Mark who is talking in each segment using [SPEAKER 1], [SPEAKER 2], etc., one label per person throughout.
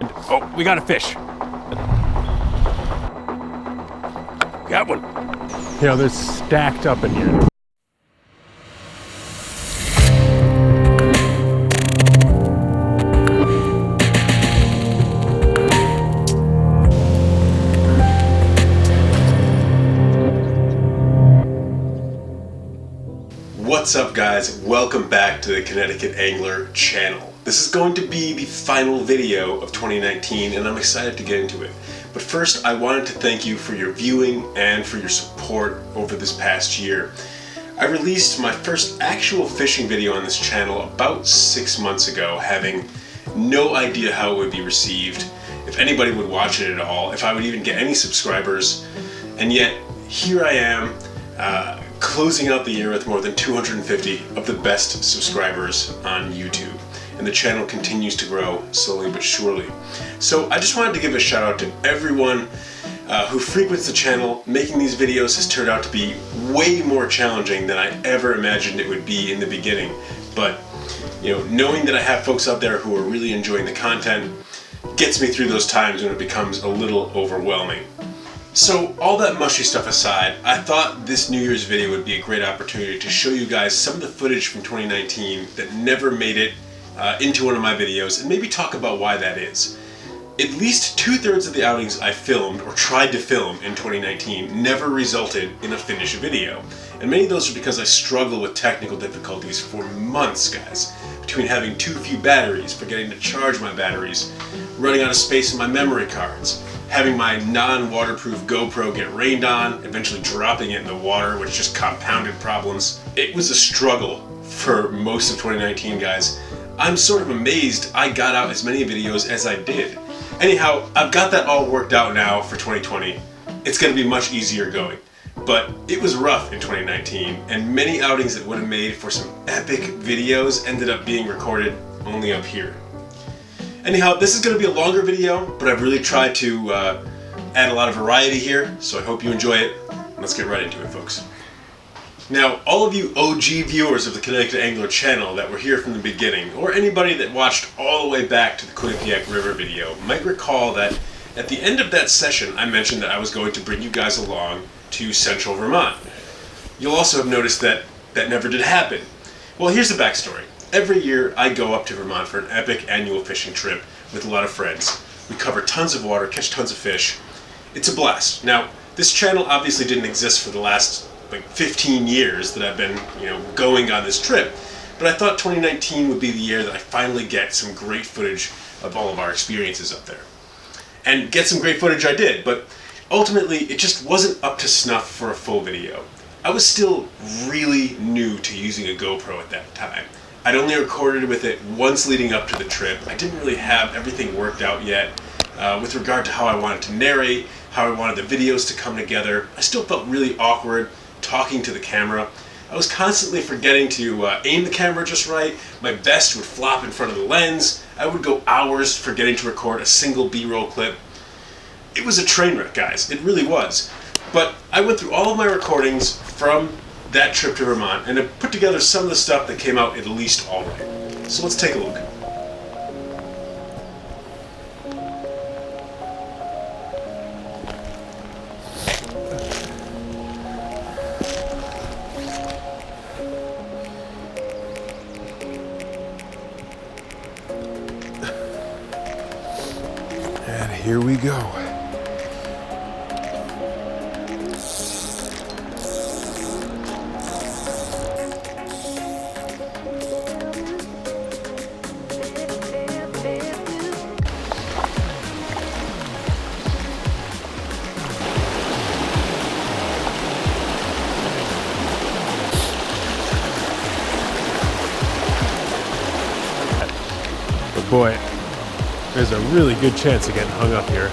[SPEAKER 1] Oh, we got a fish. Got one. You know, they're stacked up in here.
[SPEAKER 2] What's up, guys? Welcome back to the Connecticut Angler channel. This is going to be the final video of 2019 and I'm excited to get into it. But first, I wanted to thank you for your viewing and for your support over this past year. I released my first actual fishing video on this channel about 6 months ago, having no idea how it would be received, if anybody would watch it at all, if I would even get any subscribers, and yet here I am, closing out the year with more than 250 of the best subscribers on YouTube. And the channel continues to grow slowly but surely. So I just wanted to give a shout out to everyone who frequents the channel. Making these videos has turned out to be way more challenging than I ever imagined it would be in the beginning. But you know, knowing that I have folks out there who are really enjoying the content gets me through those times when it becomes a little overwhelming. So all that mushy stuff aside, I thought this New Year's video would be a great opportunity to show you guys some of the footage from 2019 that never made it into one of my videos, and maybe talk about why that is. At least 2/3 of the outings I filmed or tried to film in 2019 never resulted in a finished video. And many of those are because I struggled with technical difficulties for months, guys. Between having too few batteries, forgetting to charge my batteries, running out of space in my memory cards, having my non-waterproof GoPro get rained on, eventually dropping it in the water, which just compounded problems. It was a struggle for most of 2019, guys. I'm sort of amazed I got out as many videos as I did. Anyhow, I've got that all worked out now for 2020. It's going to be much easier going. But it was rough in 2019, and many outings that would have made for some epic videos ended up being recorded only up here. Anyhow, this is going to be a longer video, but I've really tried to add a lot of variety here, so I hope you enjoy it. Let's get right into it, folks. Now, all of you OG viewers of the Connecticut Angler channel that were here from the beginning, or anybody that watched all the way back to the Quinnipiac River video, might recall that at the end of that session, I mentioned that I was going to bring you guys along to central Vermont. You'll also have noticed that that never did happen. Well, here's the backstory. Every year I go up to Vermont for an epic annual fishing trip with a lot of friends. We cover tons of water, catch tons of fish. It's a blast. Now, this channel obviously didn't exist for the last like 15 years that I've been, going on this trip, but I thought 2019 would be the year that I finally get some great footage of all of our experiences up there. And get some great footage I did, but ultimately it just wasn't up to snuff for a full video. I was still really new to using a GoPro at that time. I'd only recorded with it once leading up to the trip. I didn't really have everything worked out yet with regard to how I wanted to narrate, how I wanted the videos to come together. I still felt really awkward talking to the camera. I was constantly forgetting to aim the camera just right. My vest would flop in front of the lens. I would go hours forgetting to record a single B-roll clip. It was a train wreck, guys. It really was. But I went through all of my recordings from that trip to Vermont and have put together some of the stuff that came out at least all right. So let's take a look.
[SPEAKER 1] And here we go. But boy, there's a really good chance of getting hung up here.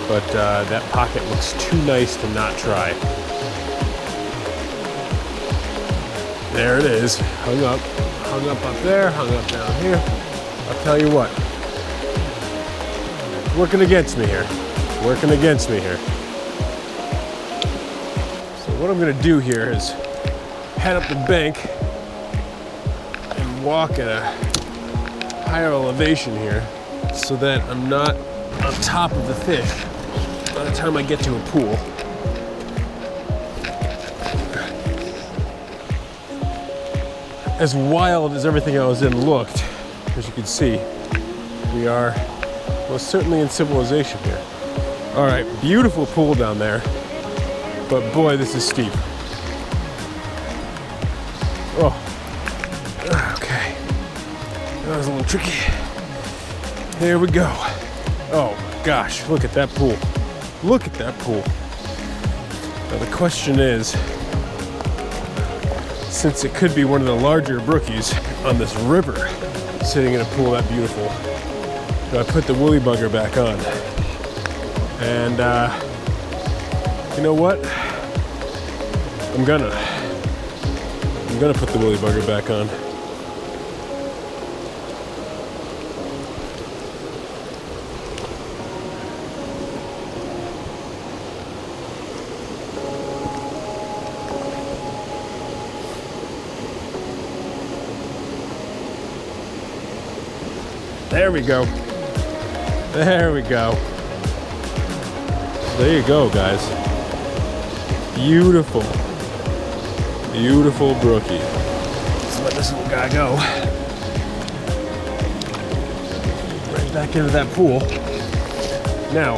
[SPEAKER 1] But that pocket looks too nice to not try. There it is, hung up there, hung up down here. I'll tell you what, working against me here. So what I'm gonna do here is head up the bank and walk at a higher elevation here so that I'm not on top of the fish by the time I get to a pool. As wild as everything I was in looked, as you can see, we are most certainly in civilization here. All right, beautiful pool down there, but boy, this is steep. Oh, okay. That was a little tricky. There we go. Oh gosh, look at that pool. Look at that pool. Now the question is, since it could be one of the larger brookies on this river, sitting in a pool that beautiful, do I put the woolly bugger back on? And you know what? I'm gonna put the woolly bugger back on. There we go. There we go. There you go, guys. Beautiful. Beautiful brookie. Let's let this little guy go. Right back into that pool. Now,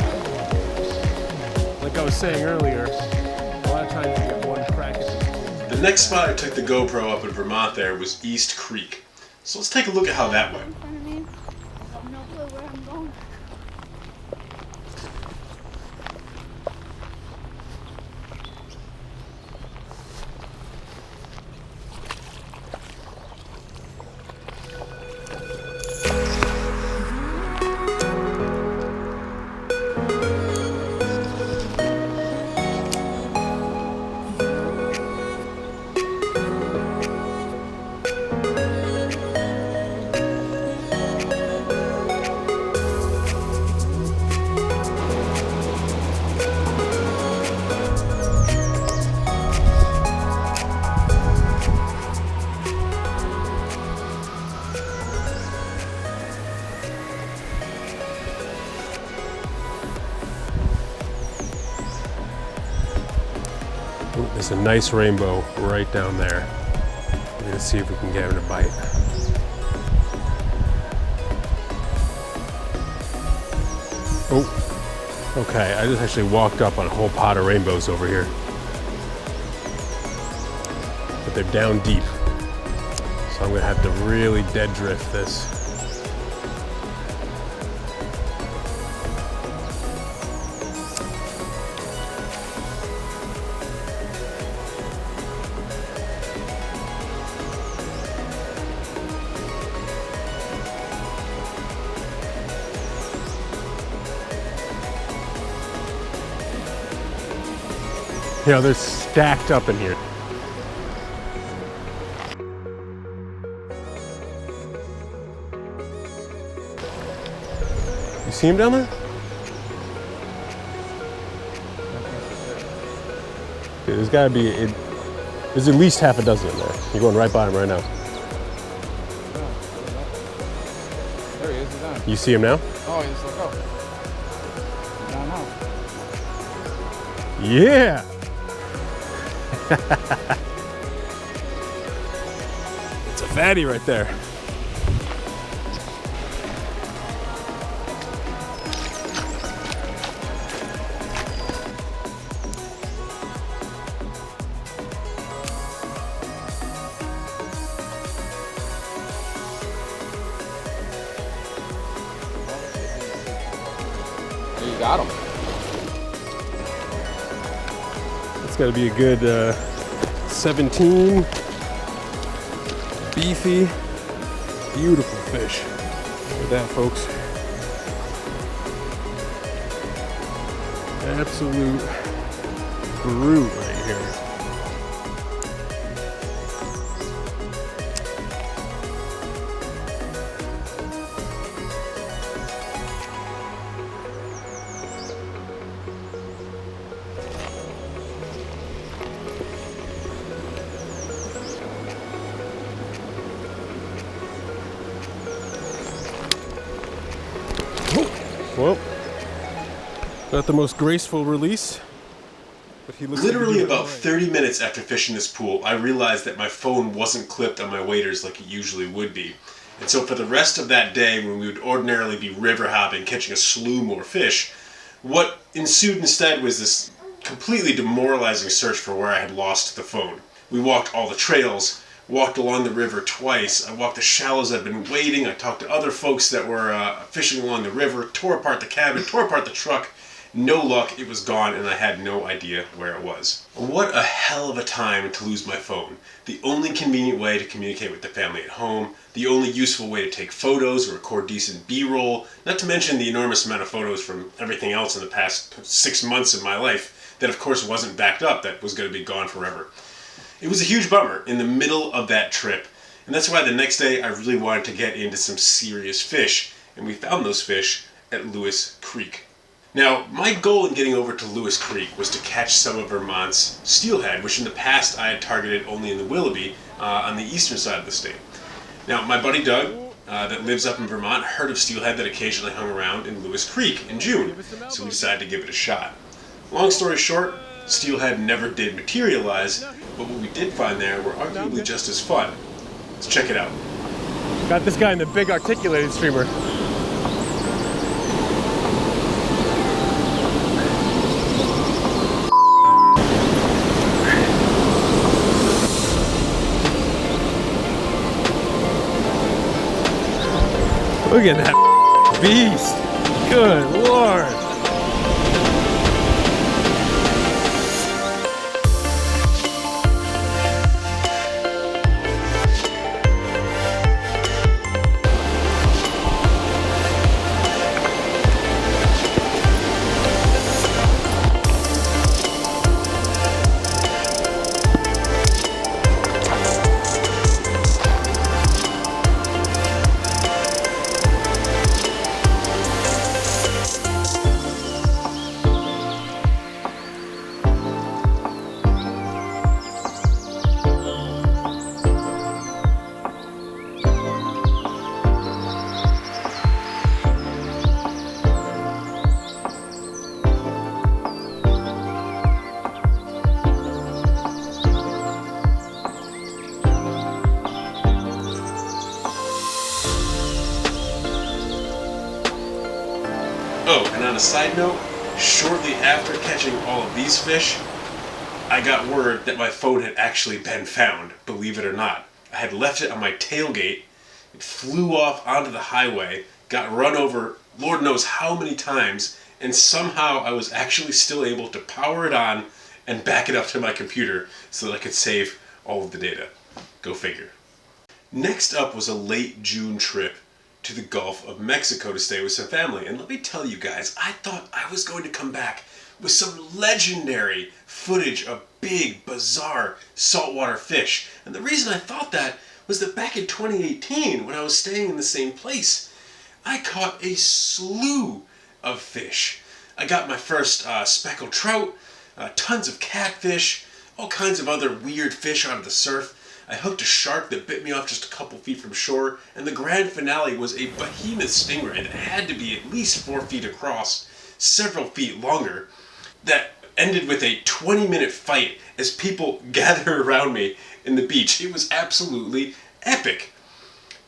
[SPEAKER 1] like I was saying earlier, a lot of times you get one crack at it.
[SPEAKER 2] The next spot I took the GoPro up in Vermont there was East Creek. So let's take a look at how that went.
[SPEAKER 1] Ooh, there's a nice rainbow right down there. We're gonna see if we can get him to bite. Oh, okay. I just actually walked up on a whole pot of rainbows over here. But they're down deep. So I'm gonna have to really dead drift this. You know, they're stacked up in here. You see him down there? Okay, there's gotta be, there's at least half a dozen in there. You're going right by him right now.
[SPEAKER 3] There he is, he's down.
[SPEAKER 1] You see him now?
[SPEAKER 3] Oh, he's like, oh. He's down now.
[SPEAKER 1] Yeah! It's a fatty right there.
[SPEAKER 3] You got him.
[SPEAKER 1] It's got to be a good 17. Beefy, beautiful fish. Look at that, folks. Absolute brute right here. Well, not the most graceful release, but he looks
[SPEAKER 2] Literally
[SPEAKER 1] like
[SPEAKER 2] about 30 minutes after fishing this pool, I realized that my phone wasn't clipped on my waders like it usually would be. And so for the rest of that day, when we would ordinarily be river hopping, catching a slew more fish, what ensued instead was this completely demoralizing search for where I had lost the phone. We walked all the trails, walked along the river twice. I walked the shallows I'd been wading. I talked to other folks that were fishing along the river, tore apart the cabin, tore apart the truck. No luck, it was gone, and I had no idea where it was. What a hell of a time to lose my phone. The only convenient way to communicate with the family at home, the only useful way to take photos or record decent B-roll, not to mention the enormous amount of photos from everything else in the past 6 months of my life that of course wasn't backed up, that was going to be gone forever. It was a huge bummer in the middle of that trip, and that's why the next day I really wanted to get into some serious fish, and we found those fish at Lewis Creek. Now, my goal in getting over to Lewis Creek was to catch some of Vermont's steelhead, which in the past I had targeted only in the Willoughby on the eastern side of the state. Now, my buddy Doug, that lives up in Vermont, heard of steelhead that occasionally hung around in Lewis Creek in June, so we decided to give it a shot. Long story short, steelhead never did materialize, but what we did find there were arguably just as fun. Let's check it out.
[SPEAKER 1] got this guy in the big articulated streamer. Look at that beast. Good Lord.
[SPEAKER 2] Oh, and on a side note, shortly after catching all of these fish, I got word that my phone had actually been found, believe it or not. I had left it on my tailgate, it flew off onto the highway, got run over Lord knows how many times, and somehow I was actually still able to power it on and back it up to my computer so that I could save all of the data. Go figure. Next up was a late June trip to the Gulf of Mexico to stay with some family. And let me tell you guys, I thought I was going to come back with some legendary footage of big, bizarre saltwater fish. And the reason I thought that was that back in 2018, when I was staying in the same place, I caught a slew of fish. I got my first speckled trout, tons of catfish, all kinds of other weird fish out of the surf. I hooked a shark that bit me off just a couple feet from shore, and the grand finale was a behemoth stingray that had to be at least 4 feet across, several feet longer, that ended with a 20-minute fight as people gathered around me in the beach. It was absolutely epic.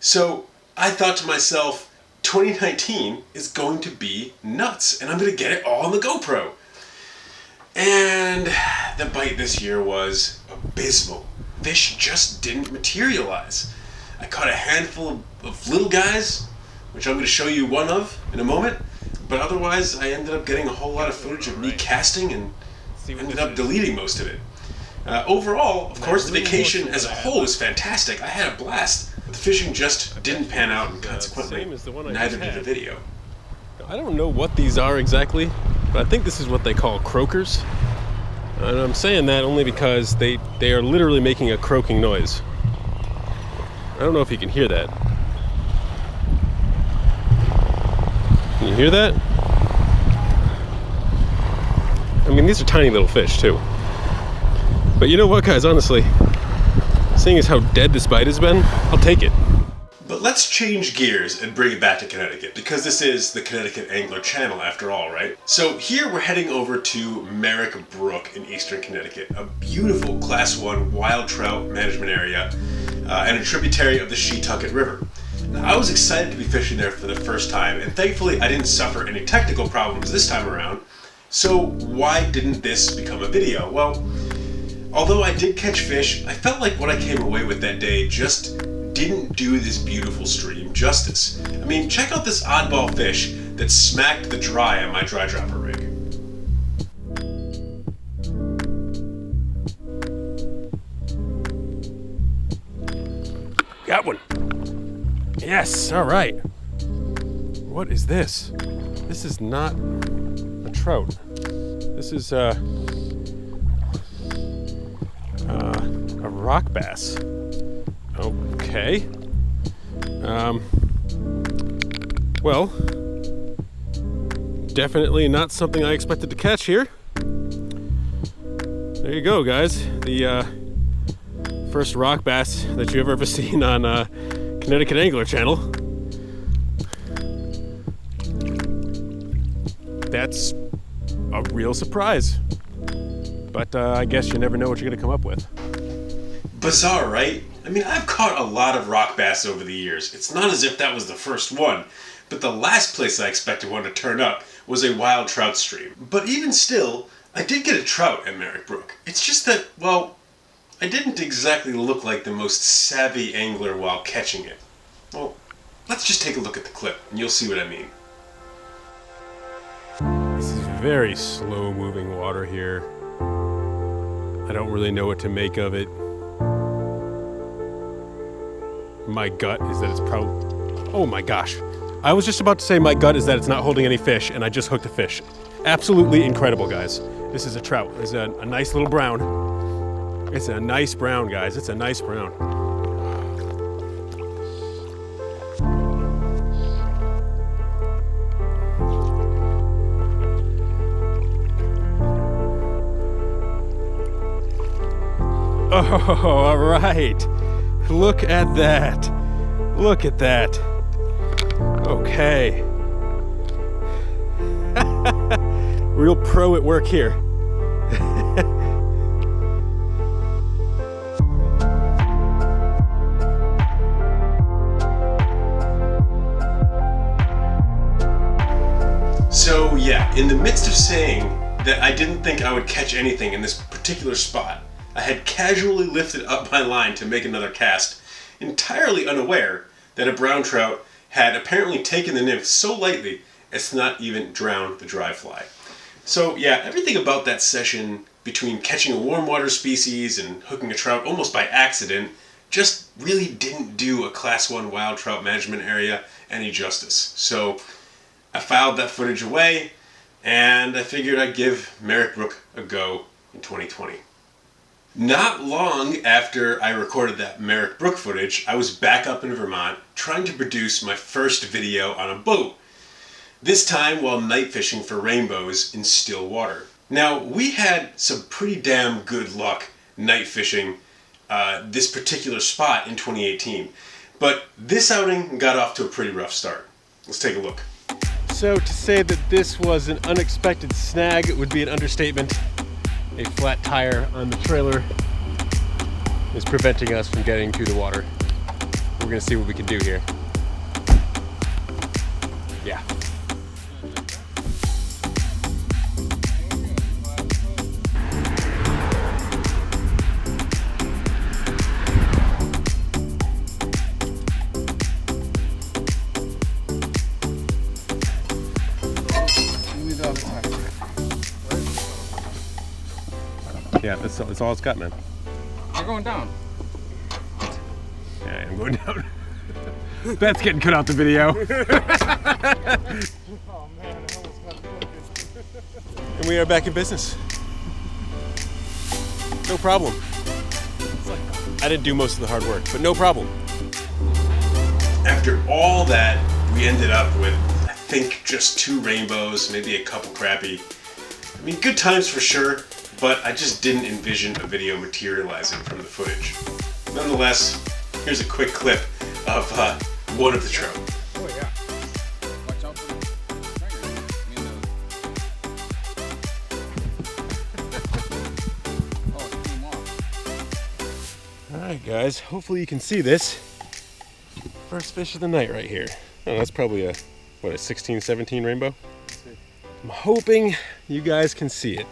[SPEAKER 2] So I thought to myself, 2019 is going to be nuts, and I'm going to get it all on the GoPro. And the bite this year was abysmal. Fish just didn't materialize. I caught a handful of little guys, which I'm going to show you one of in a moment, but otherwise I ended up getting a whole lot of footage of me casting and ended up deleting most of it. Overall, of course, the vacation as a whole was fantastic. I had a blast, but the fishing just didn't pan out, and consequently, neither did the video.
[SPEAKER 1] I don't know what these are exactly, but I think this is what they call croakers. And I'm saying that only because they are literally making a croaking noise. I don't know if you can hear that. Can you hear that? I mean, these are tiny little fish too. But you know what, guys, honestly, seeing as how dead this bite has been, I'll take it.
[SPEAKER 2] But let's change gears and bring it back to Connecticut, because this is the Connecticut Angler Channel after all, right? So here we're heading over to Merrick Brook in eastern Connecticut, a beautiful Class 1 wild trout management area and a tributary of the Shetucket River. Now, I was excited to be fishing there for the first time, and thankfully I didn't suffer any technical problems this time around. So why didn't this become a video? Well, although I did catch fish, I felt like what I came away with that day just didn't do this beautiful stream justice. I mean, check out this oddball fish that smacked the dry on my dry dropper rig.
[SPEAKER 1] Got one. Yes, all right. What is this? This is not a trout. This is a rock bass. Okay. Well, definitely not something I expected to catch here. There you go, guys. The first rock bass that you've ever seen on Connecticut Angler Channel. That's a real surprise. But I guess you never know what you're going to come up with.
[SPEAKER 2] Bizarre, right? I mean, I've caught a lot of rock bass over the years. It's not as if that was the first one, but the last place I expected one to turn up was a wild trout stream. But even still, I did get a trout at Merrick Brook. It's just that, well, I didn't exactly look like the most savvy angler while catching it. Well, let's just take a look at the clip and you'll see what I mean.
[SPEAKER 1] This is very slow moving water here. I don't really know what to make of it. My gut is that it's probably... Oh my gosh. I was just about to say my gut is that it's not holding any fish, and I just hooked a fish. Absolutely incredible, guys. This is a trout. It's a nice little brown. It's a nice brown, guys. It's a nice brown. Oh, all right. Look at that. Look at that. Okay. Real pro at work here.
[SPEAKER 2] So yeah, in the midst of saying that I didn't think I would catch anything in this particular spot, I had casually lifted up my line to make another cast, entirely unaware that a brown trout had apparently taken the nymph so lightly as to not even drown the dry fly. So yeah, everything about that session between catching a warm water species and hooking a trout almost by accident just really didn't do a Class 1 wild trout management area any justice. So I filed that footage away and I figured I'd give Merrick Brook a go in 2020. Not long after I recorded that Merrick Brook footage, I was back up in Vermont trying to produce my first video on a boat. This time while night fishing for rainbows in still water. Now, we had some pretty damn good luck night fishing this particular spot in 2018, but this outing got off to a pretty rough start. Let's take a look.
[SPEAKER 1] So to say that this was an unexpected snag would be an understatement. A flat tire on the trailer is preventing us from getting to the water. We're gonna see what we can do here. Yeah. Yeah, that's all it's got, man.
[SPEAKER 3] You're going down.
[SPEAKER 1] Yeah, I'm going down. That's getting cut out the video.
[SPEAKER 4] Oh man, I almost got focused.
[SPEAKER 1] And we are back in business. No problem. I didn't do most of the hard work, but no problem.
[SPEAKER 2] After all that, we ended up with, I think, just 2 rainbows, maybe a couple crappie. I mean, good times for sure, but I just didn't envision a video materializing from the footage. Nonetheless, here's a quick clip of one of the trout.
[SPEAKER 3] Oh yeah. Watch out for the stringer. Oh, it came off.
[SPEAKER 1] Alright guys, hopefully you can see this. First fish of the night right here. Oh, that's probably a 16, 17 rainbow? I'm hoping you guys can see it.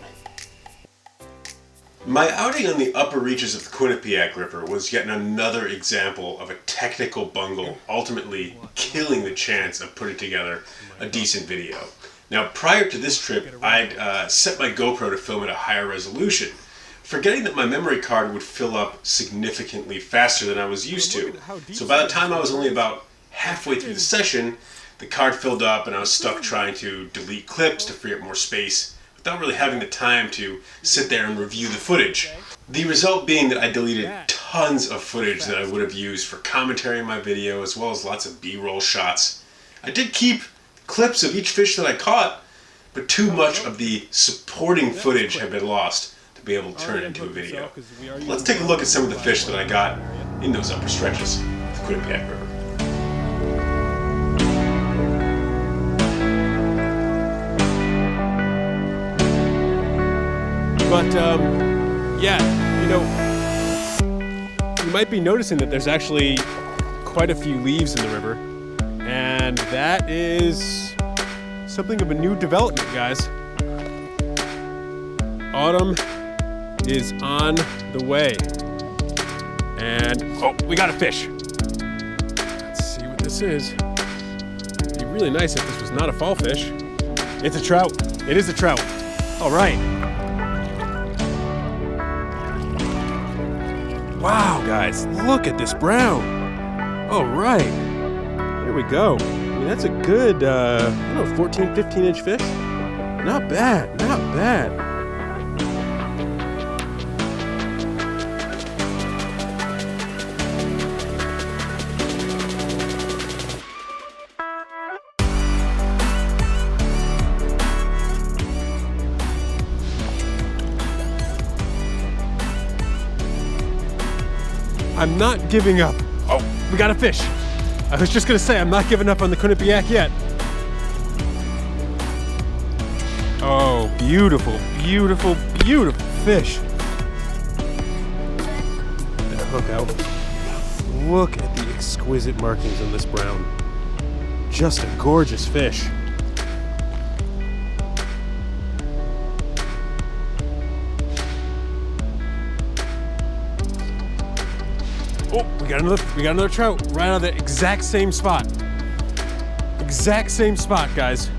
[SPEAKER 2] My outing on the upper reaches of the Quinnipiac River was yet another example of a technical bungle ultimately killing the chance of putting together a decent video. Now, prior to this trip, I'd set my GoPro to film at a higher resolution, forgetting that my memory card would fill up significantly faster than I was used to. So by the time I was only about halfway through the session, the card filled up and I was stuck trying to delete clips to free up more space without really having the time to sit there and review the footage. The result being that I deleted tons of footage that I would have used for commentary in my video, as well as lots of B-roll shots. I did keep clips of each fish that I caught, but too much of the supporting footage had been lost to be able to turn it into a video. Let's take a look at some of the fish that I got in those upper stretches of the Quinnipiac River.
[SPEAKER 1] But, yeah, you know, you might be noticing that there's actually quite a few leaves in the river. And that is something of a new development, guys. Autumn is on the way. And, oh, we got a fish. Let's see what this is. It'd be really nice if this was not a fall fish. It's a trout. It is a trout. All right. Wow, guys, look at this brown. All right, here we go. I mean, that's a good, I don't know, 14, 15 inch fish. Not bad, not bad. I'm not giving up. Oh, we got a fish. I was just gonna say, I'm not giving up on the Quinnipiac yet. Oh, beautiful, beautiful, beautiful fish. Get the hook out. Look at the exquisite markings on this brown. Just a gorgeous fish. Oh, we got another trout right on the exact same spot. Exact same spot, guys.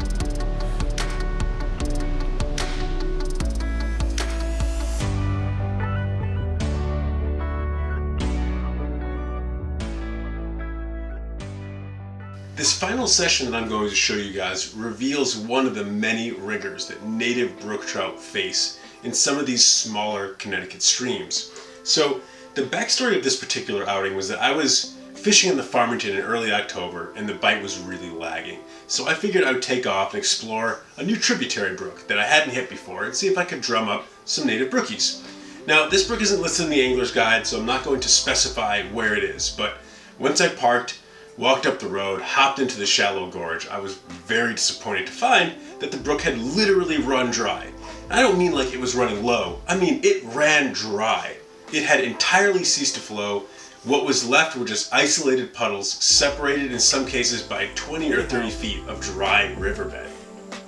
[SPEAKER 2] This final session that I'm going to show you guys reveals one of the many rigors that native brook trout face in some of these smaller Connecticut streams. So, the backstory of this particular outing was that I was fishing in the Farmington in early October and the bite was really lagging. So I figured I would take off and explore a new tributary brook that I hadn't hit before and see if I could drum up some native brookies. Now, this brook isn't listed in the Angler's Guide, so I'm not going to specify where it is, but once I parked, walked up the road, hopped into the shallow gorge, I was very disappointed to find that the brook had literally run dry. And I don't mean like it was running low, I mean it ran dry. It had entirely ceased to flow. What was left were just isolated puddles, separated in some cases by 20 or 30 feet of dry riverbed.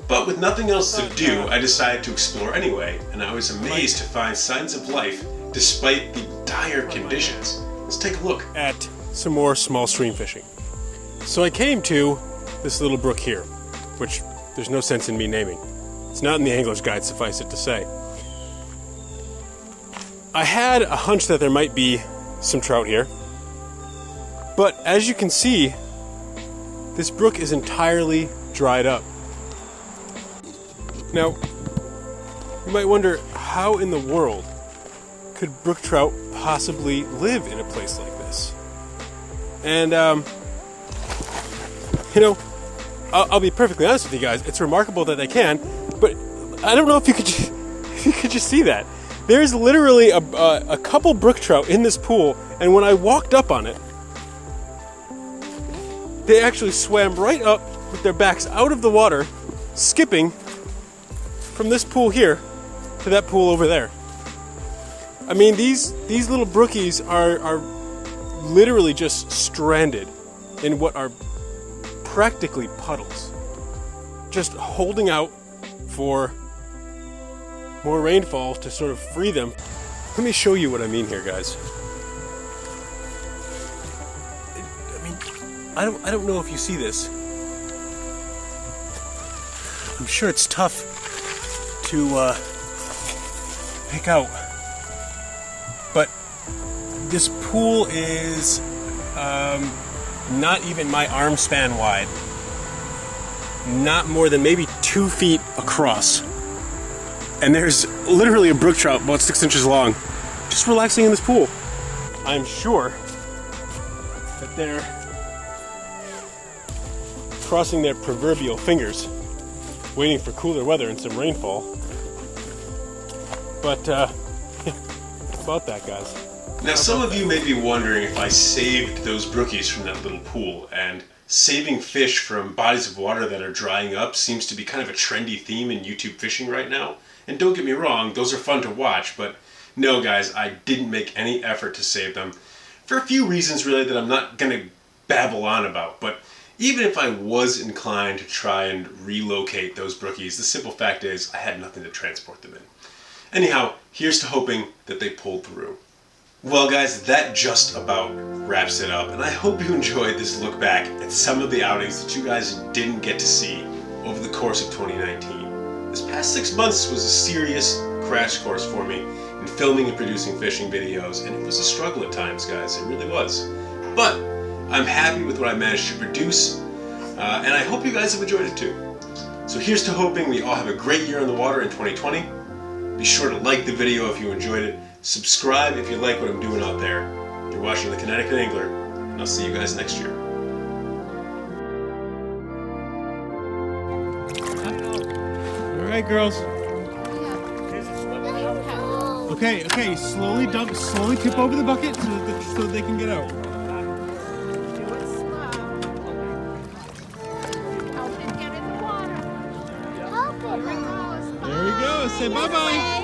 [SPEAKER 2] But with nothing else to do, I decided to explore anyway, and I was amazed to find signs of life despite the dire conditions. Let's take a look
[SPEAKER 1] at some more small stream fishing. So I came to this little brook here, which there's no sense in me naming. It's not in the Angler's Guide, suffice it to say. I had a hunch that there might be some trout here, but as you can see, this brook is entirely dried up. Now, you might wonder, how in the world could brook trout possibly live in a place like this? And, you know, I'll be perfectly honest with you guys, it's remarkable that they can, but I don't know if you could just see that. There's literally a couple brook trout in this pool, and when I walked up on it, they actually swam right up with their backs out of the water, skipping from this pool here to that pool over there. I mean, these little brookies are literally just stranded in what are practically puddles, just holding out for more rainfall to sort of free them. Let me show you what I mean here, guys. I mean, I don't know if you see this. I'm sure it's tough to pick out, but this pool is not even my arm span wide, not more than maybe 2 feet across, and there's literally a brook trout about 6 inches long just relaxing in this pool. I'm sure that they're crossing their proverbial fingers, waiting for cooler weather and some rainfall. But about that, guys.
[SPEAKER 2] Now, some of you may be wondering if I saved those brookies from that little pool, and saving fish from bodies of water that are drying up seems to be kind of a trendy theme in YouTube fishing right now. And don't get me wrong, those are fun to watch, but no guys, I didn't make any effort to save them. For a few reasons really that I'm not gonna babble on about, but even if I was inclined to try and relocate those brookies, the simple fact is I had nothing to transport them in. Anyhow, here's to hoping that they pulled through. Well guys, that just about wraps it up, and I hope you enjoyed this look back at some of the outings that you guys didn't get to see over the course of 2019. This past 6 months was a serious crash course for me in filming and producing fishing videos, and it was a struggle at times, guys, it really was. But I'm happy with what I managed to produce, and I hope you guys have enjoyed it too. So here's to hoping we all have a great year on the water in 2020. Be sure to like the video if you enjoyed it. Subscribe if you like what I'm doing out there. You're watching the Connecticut Angler, and I'll see you guys next year.
[SPEAKER 4] All right, girls. Okay, slowly dump, slowly tip over the bucket so they can get out.
[SPEAKER 5] Do it slow. Help it get in the water. Help it. Here it goes.
[SPEAKER 4] There we go. Say bye-bye.